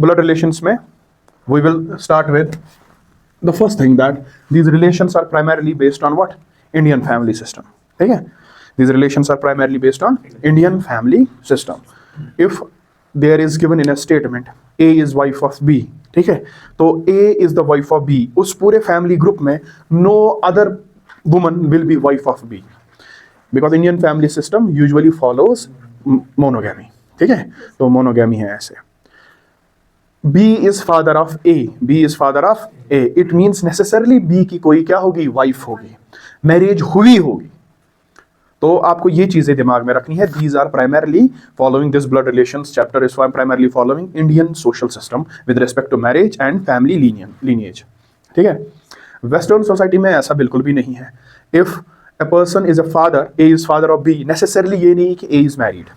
blood relations में we will start with the first thing that these relations are primarily based on what? Indian family system. ठीक है? These relations are primarily based on Indian family system. If there is given in a statement A is wife of B, ठीक है? तो A is the wife of B. उस पूरे family group में no other woman will be wife of B, because Indian family system usually follows monogamy. ठीक है? तो monogamy है ऐसे. B is father of A. B is father of A. It means necessarily B की कोई क्या होगी? वाइफ होगी, मैरिज हुई होगी. तो आपको ये चीजें दिमाग में रखनी है. These are primarily following this blood relations chapter is primarily following Indian social system with respect to marriage and family lineage. ठीक है? Western society में ऐसा बिल्कुल भी नहीं है. If a person is a father, A is father of B, necessarily ये नहीं कि A is married.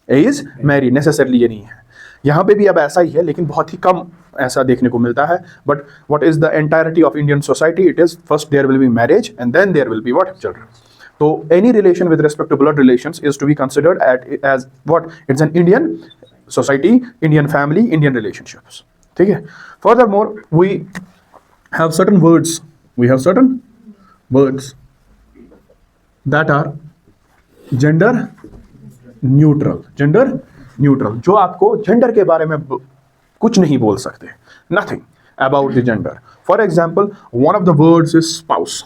A is married, necessarily ये नहीं है. यहाँ पे भी अब ऐसा ही है, लेकिन बहुत ही कम ऐसा देखने को मिलता है. But what is the entirety of Indian society? It is first there will be marriage and then there will be what? Children. तो any relation with respect to blood relations is to be considered as what? It's an Indian society, Indian family, Indian relationships. ठीक है? Furthermore we have certain words that are gender neutral, जो आपको gender के बारे में कुछ नहीं बोल सकते. Nothing about the gender. For example, one of the words is spouse.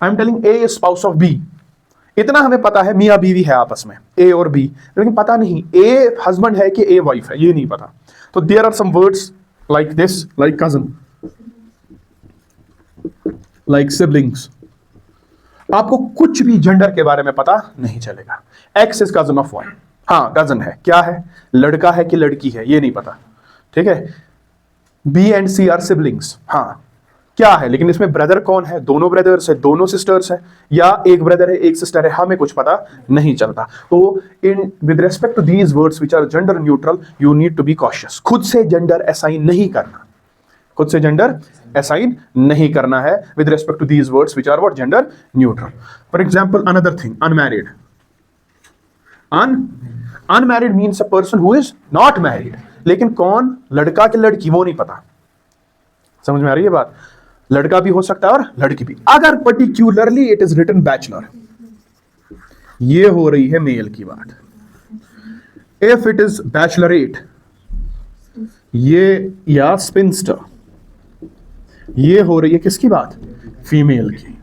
I am telling A is spouse of B. इतना हमें पता है मियाँ बीवी है आपस में, A और B, लेकिन पता नहीं A हस्बैंड है कि A वाइफ है, ये नहीं पता. तो there are some words like this, like cousin, like siblings. आपको कुछ भी जेंडर के बारे में पता नहीं चलेगा. X is cousin of Y. हाँ, कजन है, क्या है? लड़का है कि लड़की है, ये नहीं पता. ठीक है? B and C are siblings. हाँ, क्या है? लेकिन इसमें ब्रदर कौन है? दोनों ब्रदर्स है, दोनों सिस्टर्स है, या एक ब्रदर है एक सिस्टर है, हमें कुछ पता नहीं चलता. तो in with respect to these words which are gender neutral, you need to be cautious. खुद से जेंडर असाइन नहीं करना है with respect to these words which are what? Gender neutral. For example, another thing, unmarried. Unmarried means a person who is not married. लेकिन कौन? लड़का कि लड़की, वो नहीं पता. समझ में आ रही है बात? लड़का भी हो सकता है और लड़की भी. अगर particularly it is written bachelor, ये हो रही है मेल की बात. If it is bachelorette, ये या spinster, ये हो रही है किसकी बात? फीमेल की.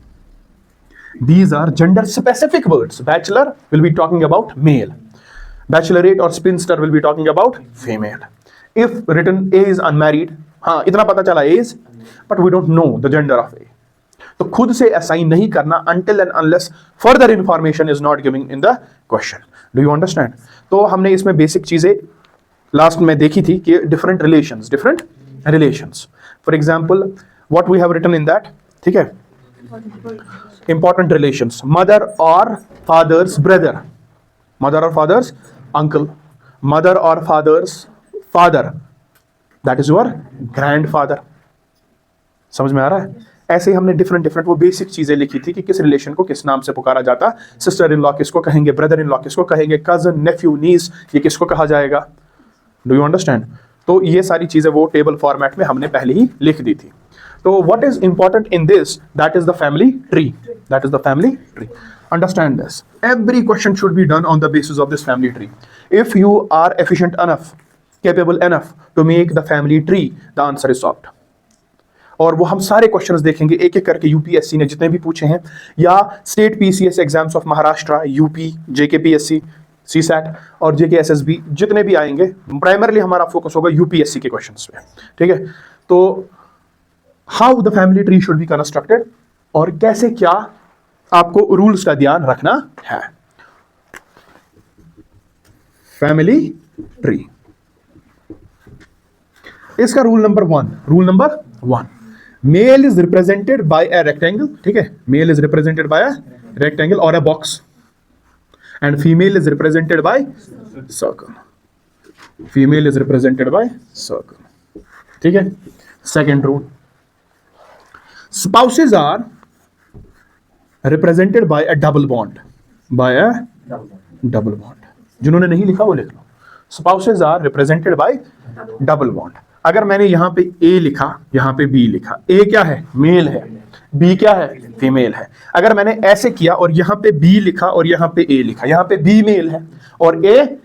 These are gender specific words. Bachelor will be talking about male. Bachelorette or spinster will be talking about female. If written A is unmarried, हाँ इतना पता चला A is, but we don't know the gender of A. तो खुद से assign नहीं करना until and unless further information is not given in the question. Do you understand? तो हमने इसमें बेसिक चीजें लास्ट में देखी थी कि different relations. For example, what we have written in that, ठीक है? Important relations. Mother or father's brother, mother or father's uncle, mother or father's father, that is your grandfather. समझ में आ रहा है? ऐसे ही हमने डिफरेंट वो बेसिक चीजें लिखी थी कि किस रिलेशन को किस नाम से पुकारा जाता. सिस्टर इन लॉ किसको कहेंगे, ब्रदर इन लॉ किसको कहेंगे, कजन, नेफ्यू, नीस, ये किसको कहा जाएगा. Do you understand? तो ये सारी चीजें वो टेबल फॉर्मेट में हमने पहले ही लिख दी थी. तो what is important in this? That is the family tree. Understand this. Every question should be done on the basis of this family tree. If you are efficient enough, capable enough to make the family tree, the answer is solved. और वो हम सारे questions देखेंगे एक एक करके. UPSC ने जितने भी पूछे हैं, या state PCS exams of Maharashtra, UP, JKPSC, CSAT और जेकेएसएसबी जितने भी आएंगे, प्राइमरली हमारा फोकस होगा यूपीएससी के क्वेश्चंस पे. ठीक है? तो how the family tree should be constructed, और कैसे क्या आपको रूल्स का ध्यान रखना है. फैमिली ट्री, इसका rule number one, male is represented by a rectangle. ठीक है? Male is represented by a rectangle और a box, and female is represented by circle. ठीक है? Second rule, spouses are represented by a double bond. जिन्होंने नहीं लिखा वो लिख लो. Spouses are represented by double bond. अगर मैंने यहां पे ए लिखा, यहां पे बी लिखा, ए क्या है? मेल है, बी क्या है? फीमेल है। अगर मैंने ऐसे किया और यहां पे बी लिखा और यहां पे ए लिखा, यहां पे बी मेल है और ए,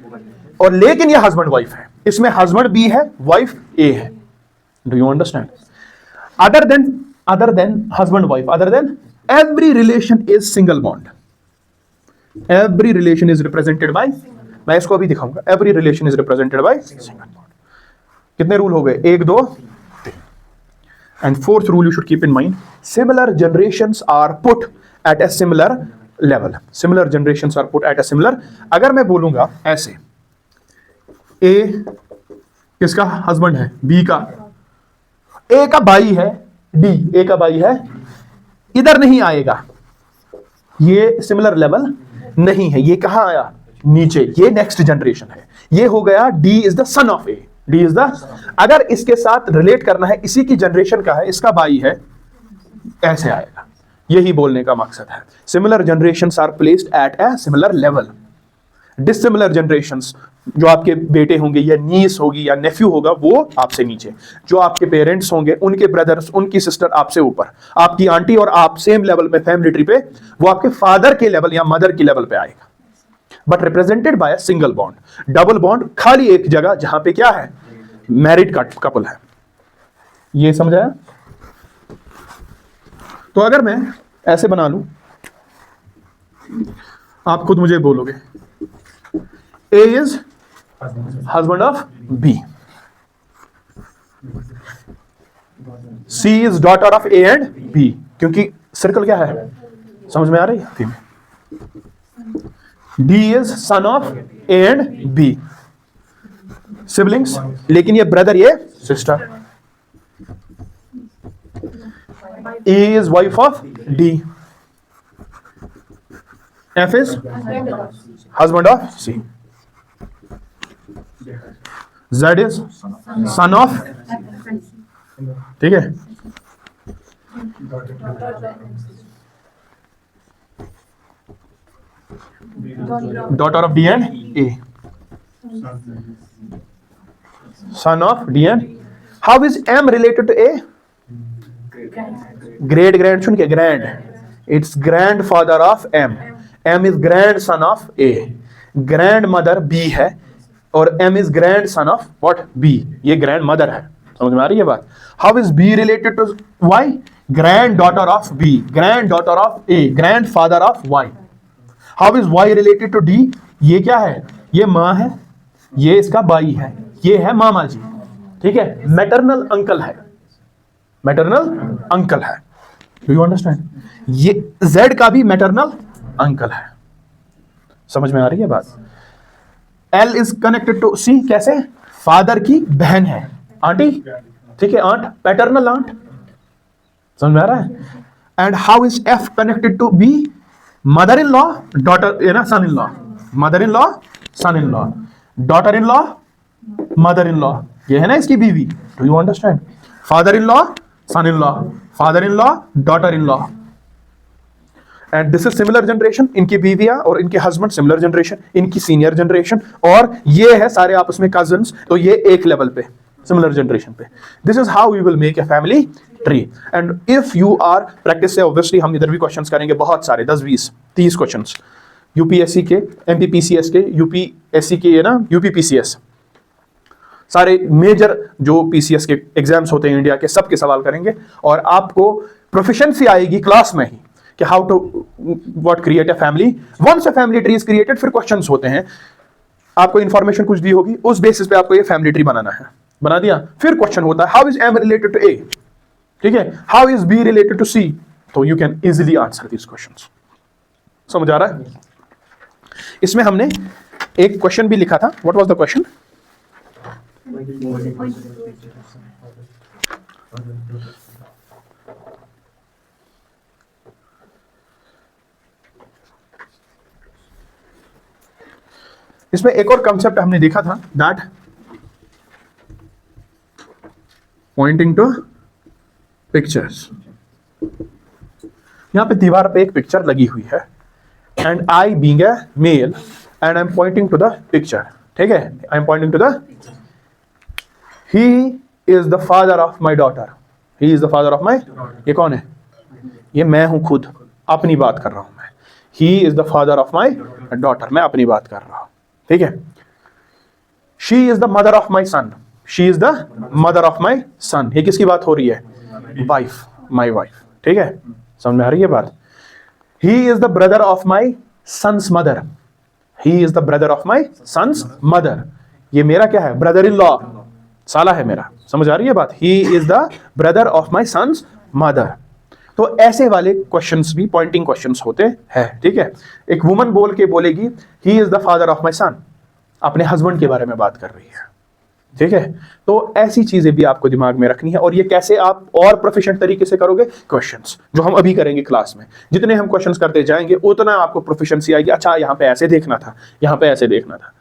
और लेकिन ये हस्बैंड वाइफ है, इसमें हस्बैंड बी है, वाइफ ए है। Do you understand? other than husband wife, other than, every relation is single bond. Every relation is represented by, मैं इसको अभी दिखाऊंगा, every relation is represented by single bond. कितने rule हो गए? 1 2 3। and fourth rule you should keep in mind, similar generations are put at a similar level. Similar generations are put at a similar, अगर मैं बोलूंगा ऐसे, A किसका husband है? B का। A का भाई है D, A का भाई है, इधर नहीं आएगा, ये सिमिलर लेवल नहीं है। ये कहां आया? नीचे, ये नेक्स्ट जनरेशन है। ये हो गया D is the son of A, D is the, अगर इसके साथ रिलेट करना है, इसी की जनरेशन का है, इसका भाई है, ऐसे आएगा। यही बोलने का मकसद है। Similar generations are placed at a similar level. Dissimilar generations, जो आपके बेटे होंगे या नीस होगी या नेफ्यू होगा, वो आपसे नीचे। जो आपके पेरेंट्स होंगे, उनके ब्रदर्स, उनकी सिस्टर आपसे ऊपर। आपकी आंटी और आप सेम लेवल में फैमिली ट्री पे, वो आपके फादर के लेवल या मदर के लेवल पे आएगा, but represented by a single bond. Double bond खाली एक जगह, जहां पे क्या है? मैरिड कपल है। ये समझाया? तो अगर मैं ऐसे बना लूं, आप खुद मुझे बोलोगे, A is husband of B, C is daughter of A and B, क्योंकि सर्कल क्या है? समझ में आ रही है? D is son of A and B, siblings, लेकिन ये ब्रदर, ये sister. A is wife of D, F is husband of C, Z is son of, ठीक है? Daughter of D and A, son of D and, how is M related to A? Great grand, सुन के, grand, it's grandfather of M. M is grandson of A, grandmother B है, और M is grandson of what? B, ये grandmother है। समझ में आ रही है बात? How is B related to Y? Granddaughter of B, granddaughter of A, grandfather of Y. How is Y related to D? ये क्या है? ये माँ है, ये इसका भाई है, ये है मामा जी, ठीक है? मैटरनल अंकल है, मैटरनल अंकल है। Do you understand? ये Z का भी मैटरनल अंकल है। समझ में आ रही है बात? L is connected to C, कैसे? फादर की बहन है, आंटी, ठीक है? Aunt, paternal aunt. समझ में आ रहा है? And how is F connected to B? Mother in law, daughter, ये ना, son in law, mother in law, son in law, daughter in law, mother in law, ये है ना इसकी बीवी। Do you understand? Father in law, son in law, father in law, daughter in law, and this is similar generation. इनकी बीवियां और इनके husband similar generation, इनकी senior generation, और ये है सारे आपस में कजन्स, तो ये एक लेवल पे, सिमिलर जनरेशन पे। This is how we will make a family tree. And if you are practice से, ऑब्वियसली हम इधर भी क्वेश्चंस करेंगे बहुत सारे, 10 20 30 क्वेश्चंस, यूपीएससी के, एमपीपीसीएस के, यूपीएससी के, ये ना, यूपीपीसीएस, सारे मेजर जो पीसीएस के एग्जाम्स होते हैं इंडिया के, सबके सवाल करेंगे, और आपको प्रोफिशिएंसी आएगी क्लास में ही कि how to what create a family. Once a family tree is created, फिर क्वेश्चंस होते हैं, आपको इंफॉर्मेशन कुछ दी होगी, उस बेसिस पे आपको ये फैमिली ट्री बनाना है, बना दिया। फिर क्वेश्चन होता है, how is M related to A, ठीक है? How is B related to C? तो you can easily answer this questions. समझ आ रहा है? इसमें हमने एक क्वेश्चन भी लिखा था। What was the question? इसमें एक और कंसेप्ट हमने देखा था, दैट पॉइंटिंग टू पिक्चर्स। यहां पे दीवार पे एक पिक्चर लगी हुई है, and I being a male and I am pointing to the picture, ठीक है, I am pointing to the, he is the father of my daughter, he is the father of my, ये कौन है? ये मैं हूं, खुद अपनी बात कर रहा हूं मैं। He is the father of my daughter, मैं अपनी बात कर रहा हूं, ठीक है। She is the mother of my son, she is the mother of my son, ये किसकी बात हो रही है? वाइफ, माई वाइफ, ठीक है, समझ में आ रही है बात। He is the brother of my son's mother, he is the brother of my son's mother, ये मेरा क्या है? ब्रदर इन लॉ, साला है मेरा, समझ आ रही है बात। He is the brother of my son's mother. तो ऐसे वाले क्वेश्चंस भी पॉइंटिंग क्वेश्चंस होते हैं, ठीक है। एक वुमन बोल के बोलेगी he is the father of my son, अपने हस्बैंड के बारे में बात कर रही है, ठीक है। तो ऐसी चीजें भी आपको दिमाग में रखनी है। और ये कैसे आप और प्रोफिशिएंट तरीके से करोगे? क्वेश्चंस जो हम अभी करेंगे क्लास में, जितने हम क्वेश्चंस करते जाएंगे उतना आपको प्रोफिशिएंसी आएगी। अच्छा, यहाँ पे ऐसे देखना था, यहाँ पे ऐसे देखना था।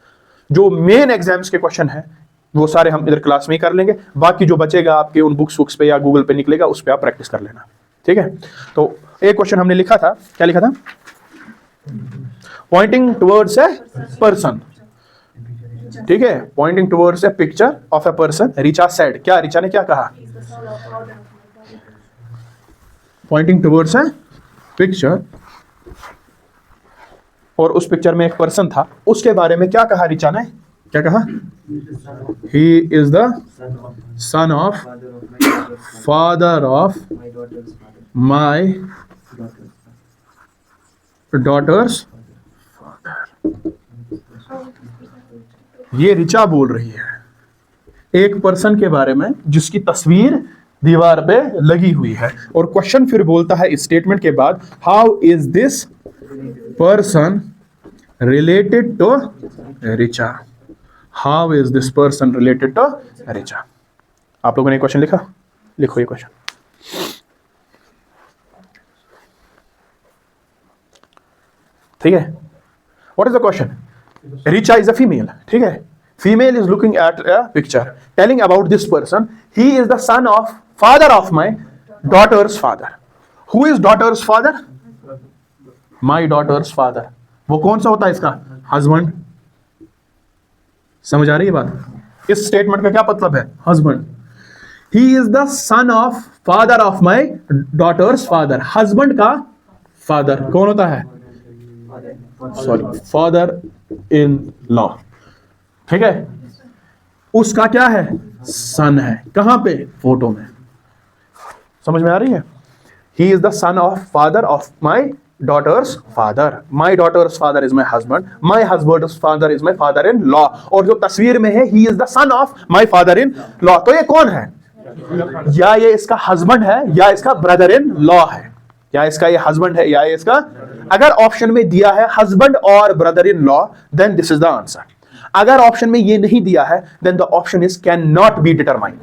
जो मेन एग्जाम्स के क्वेश्चन है वो सारे हम इधर क्लास में ही कर लेंगे, बाकी जो बचेगा आपके उन बुक्स पे या गूगल पे निकलेगा, उस पर आप प्रैक्टिस कर लेना, ठीक है। तो एक क्वेश्चन हमने लिखा था, क्या लिखा था? पॉइंटिंग टुवर्ड्स ए पर्सन, ठीक है, pointing towards a picture of a person. Richa said, क्या रिचा ने क्या कहा? पॉइंटिंग टुवर्ड्स ए पिक्चर, और उस पिक्चर में एक पर्सन था, उसके बारे में क्या कहा रिचा ने? क्या कहा? He is the son of father of my daughters father. ये रिचा बोल रही है एक पर्सन के बारे में जिसकी तस्वीर दीवार पे लगी हुई है। और क्वेश्चन फिर बोलता है इस स्टेटमेंट के बाद, how is this person related to Richa, how is this person related to Richa. आप लोगों ने क्वेश्चन लिखा? लिखो ये क्वेश्चन। ठीक है, what is the question? Richa is a female, ठीक है, female is looking at a picture telling about this person, he is the son of father of my daughters father. Who is daughter's father? My daughters father. वो कौन सा होता है इसका? Husband. समझ आ रही है बात? इस स्टेटमेंट का क्या मतलब है? Husband. He is the son of father of my daughters father. Husband का फादर कौन होता है? सॉरी, फादर इन लॉ, ठीक है। उसका क्या है? सन है। कहां पे? फोटो में। समझ में आ रही है? He is the son of father of my daughters father. My daughters father is my husband, my husband's father is my father in law. और जो तस्वीर में है, he is the son of my father in law. तो ये कौन है? या ये इसका हस्बैंड है या इसका ब्रदर इन लॉ है, या इसका ये हस्बैंड है या ये इसका, अगर ऑप्शन में दिया है हस्बैंड और brother in law, then this is the answer. अगर ऑप्शन में ये नहीं दिया है, then the option is can not be determined,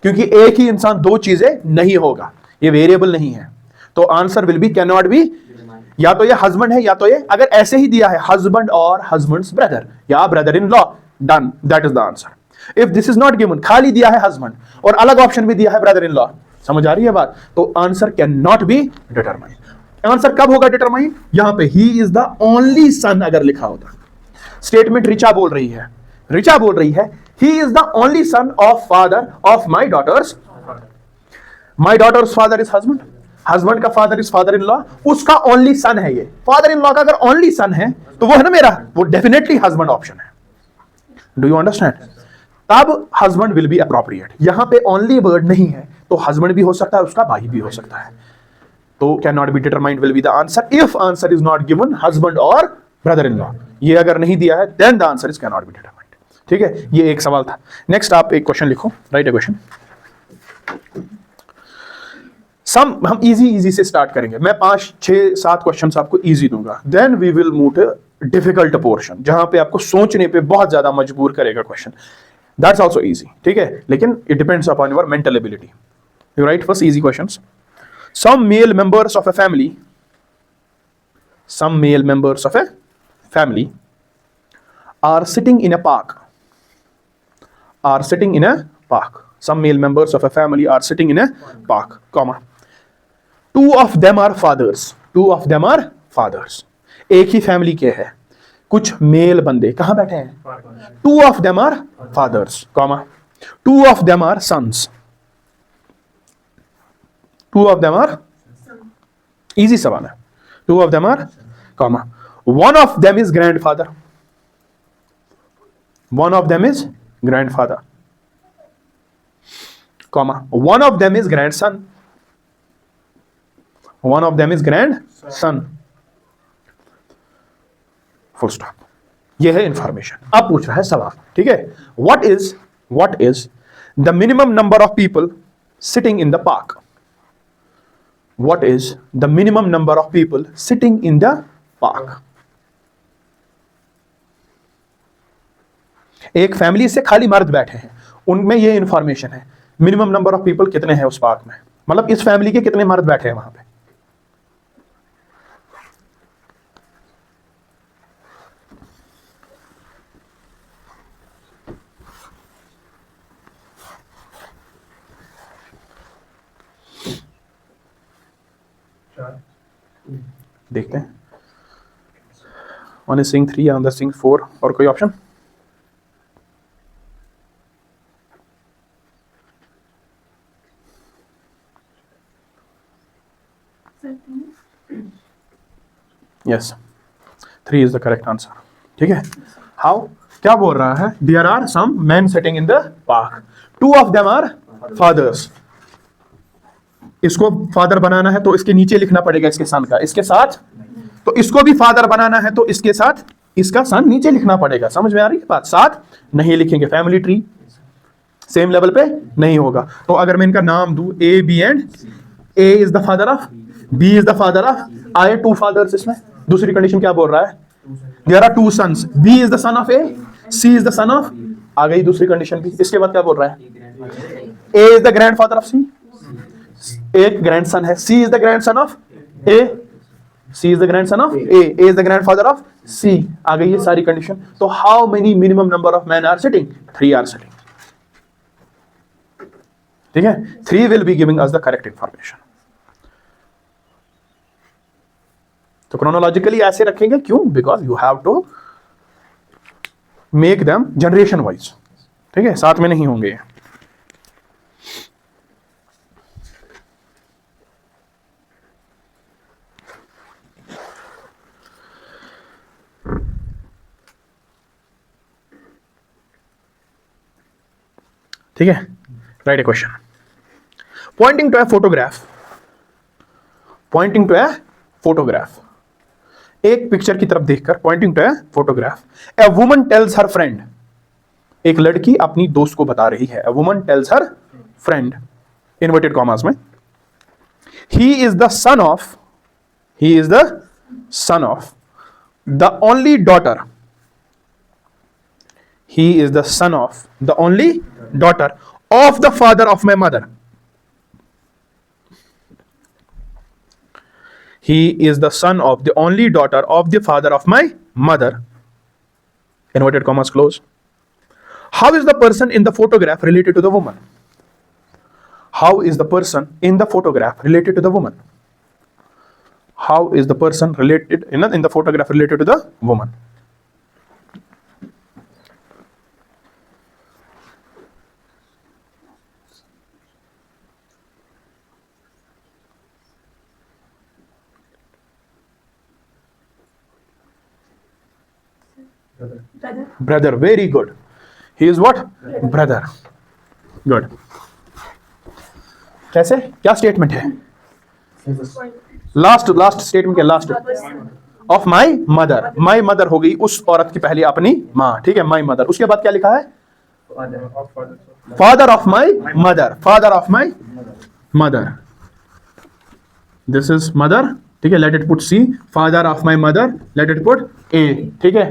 क्योंकि एक ही इंसान दो चीजें नहीं होगा, ये वेरिएबल नहीं है। तो answer will be can not B, या तो ये हस्बैंड है या तो ये, अगर ऐसे ही दिया है हस्बैंड और हस्बैंड्स ब्रदर या brother in law, done, that is the answer. If this is not given, खाली दिया है हस्बैंड और अलग ऑप्शन में दिया है ब्रदर इन लॉ, समझ आ रही है बात? तो answer can not be determined. Answer कब होगा डिटरमाइंड? यहां पे ही इज द ओनली सन अगर लिखा होता। स्टेटमेंट रिचा बोल रही है, रिचा बोल रही है he is the only son of father of my daughters. My daughters father is husband, husband का father is father in law, उसका ओनली सन है ये। फादर इन लॉ का अगर ओनली सन है तो वो है ना मेरा, वो डेफिनेटली हस्बैंड ऑप्शन है। Do you understand? तब हस्बैंड विल बी अप्रोप्रिएट। यहां पे ओनली वर्ड नहीं है तो हस्बैंड भी हो सकता है, उसका भाई भी हो सकता है। तो can not be determined will be the answer if answer is not given husband और ब्रदर इन लॉ। ये अगर नहीं दिया है then the answer is can not be determined, ठीक है। ये एक सवाल था। नेक्स्ट आप एक क्वेश्चन लिखो, राइट ए क्वेश्चन। सम हम इजी से स्टार्ट करेंगे। मैं 5, 6, 7 क्वेश्चंस आपको इजी दूंगा, then we will move to difficult portion जहां पे आपको सोचने पे बहुत ज्यादा मजबूर करेगा क्वेश्चन। दैट्स आल्सो इजी, ठीक है, लेकिन it depends upon your mental ability. You right first easy questions. Some male members of a family are sitting in a park. Some male members of a family are sitting in a park, comma. Two of them are fathers. एक ही family के हैं, कुछ mail बंदे कहां बैठे हैं? 2 of them are fathers, comma 2 of them are sons, 2 of them are, easy सवाल है, 2 of them are, comma 1 of them is grandfather, 1 of them is grandfather, comma 1 of them is grandson, 1 of them is grandson, full stop. यह है information. अब पूछ रहा है सवाल, ठीक है, what is the minimum number of people sitting in the park? What is the minimum number of people sitting in the park? एक फैमिली से खाली मर्द बैठे हैं, उनमें यह इंफॉर्मेशन है, मिनिमम नंबर ऑफ पीपल कितने हैं उस पार्क में, मतलब इस फैमिली के कितने मर्द बैठे हैं वहां पे। देखते हैं, one is sing 3, another sing 4, और कोई option? Yes, 3 is the correct answer, ठीक है। हाउ, क्या बोल रहा है? There are some man sitting in the park, 2 of them are fathers. इसको फादर बनाना है तो इसके नीचे लिखना पड़ेगा इसके सन का, इसके साथ, तो इसको भी फादर बनाना है तो इसके साथ इसका सन नीचे लिखना पड़ेगा। समझ में आ रही है बात? साथ नहीं लिखेंगे, फैमिली ट्री सेम लेवल पे नहीं होगा। तो अगर मैं इनका नाम दूं A, B and A is the father of, B is the father of, आए 2 फादर्स इसमें। दूसरी कंडीशन क्या बोल रहा है? There are 2 sons, B is the son of A, C is the son of, आ गई दूसरी कंडीशन भी। इसके बाद क्या बोल रहा है? A is the grandfather of C, एक ग्रैंडसन है, C is the grandson of A, C is the grandson of A is the grandfather of C। आ गई ये सारी कंडीशन। तो how many minimum number of man are sitting? 3 are sitting, ठीक है। 3 will be giving us the correct information. तो chronologically ऐसे रखेंगे, क्यों? Because you have to make them generation wise, ठीक है, साथ में नहीं होंगे। ठीक है, right a question. Pointing to a photograph, pointing to a photograph, एक पिक्चर की तरफ देखकर pointing to a photograph, a woman tells her friend, एक लड़की अपनी दोस्त को बता रही है, a woman tells her friend, inverted commas में, he is the son of, he is the son of the only daughter, he is the son of the only daughter of the father of my mother, he is the son of the only daughter of the father of my mother, inverted commas close. How is the person in the photograph related to the woman? How is the person in the photograph related to the woman? How is the person related in the photograph related to the woman? Brother, very good. He is what? Brother. Good. कैसे? क्या statement है? Last statement क्या? Last of my mother, my mother हो गई उस औरत की पहले अपनी माँ, ठीक है, माई मदर। उसके बाद क्या लिखा है? Father of my mother, father of my mother, this is mother, ठीक है, let it put C, father of my mother, let it put A, ठीक है।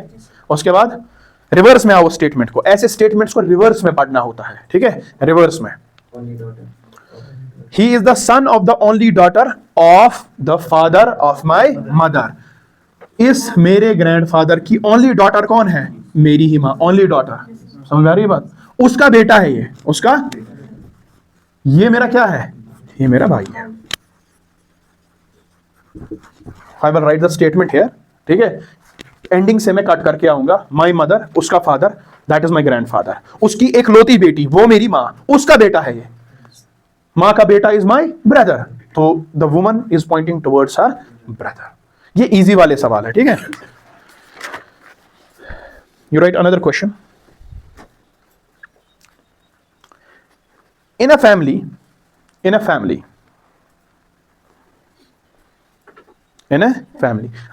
उसके बाद रिवर्स में आओ स्टेटमेंट को, ऐसे स्टेटमेंट्स को रिवर्स में पढ़ना होता है, ठीक है, रिवर्स में। He is the son of the only daughter of the father of my mother, इस मेरे ग्रैंडफादर की ओनली डॉटर कौन है? मेरी ही मां, ओनली डॉटर। समझ में आ रही है बात? उसका बेटा है ये, उसका, ये मेरा क्या है? ये मेरा भाई है। I will write the statement here, ठीक है। एंडिंग से मैं कट करके आऊंगा, माई मदर, उसका father, that is my grandfather, उसकी एक लौती बेटी, वो मेरी माँ, उसका बेटा है ये, माँ का बेटा इज माई ब्रदर, तो the woman is pointing towards her brother. ये इजी वाले सवाल है, ठीक है। You right another question. In a family, in a family,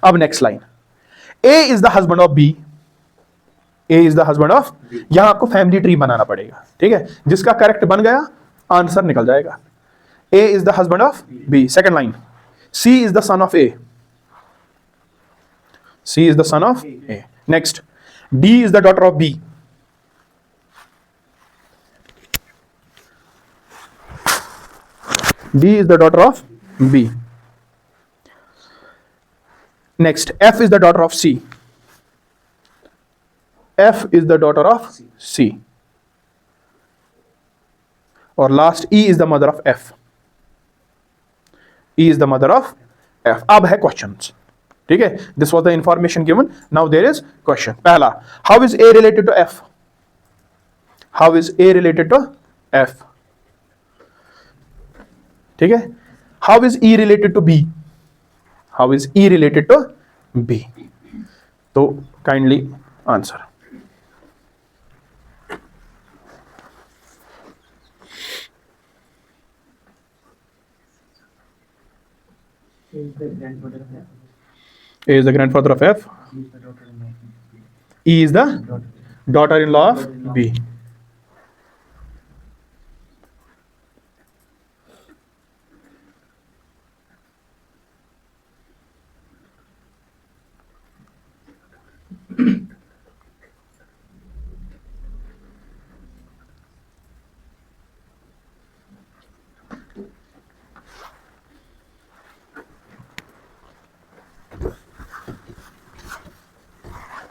अब next line, A is the husband of B, A is the husband of, यहां आपको family tree बनाना पड़ेगा, ठीक है, जिसका करेक्ट बन गया आंसर निकल जाएगा। A is the husband of B, second line, C is the son of A, C is the son of A, next, D is the daughter of B, D is the daughter of B. Next, F is the daughter of C. F is the daughter of C. Or last, E is the mother of F. E is the mother of F. अब है questions. ठीक है? This was the information given. Now there is question. पहला, how is A related to F? How is A related to F? ठीक है, how is E related to B, how is E related to B, तो kindly answer. A is the grandfather of F, E is the daughter-in-law of B.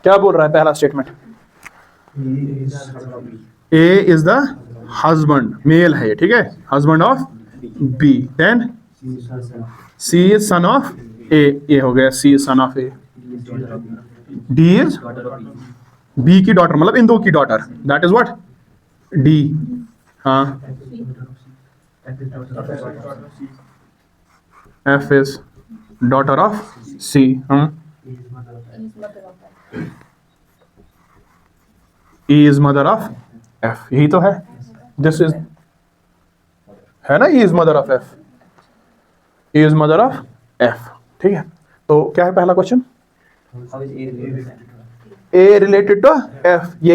क्या बोल रहा है पहला statement? A is the husband, male है, ठीक है, husband of B, then C is son of A, ये हो गया C is son of A, D is B की डॉटर, मतलब इन दो की daughter, that is what, D, हाँ, F is daughter of C, E is mother of F, यही तो है, दिस इज है ना, E is mother of F, E is mother of F, ठीक है। तो क्या है पहला question? A related to F, ये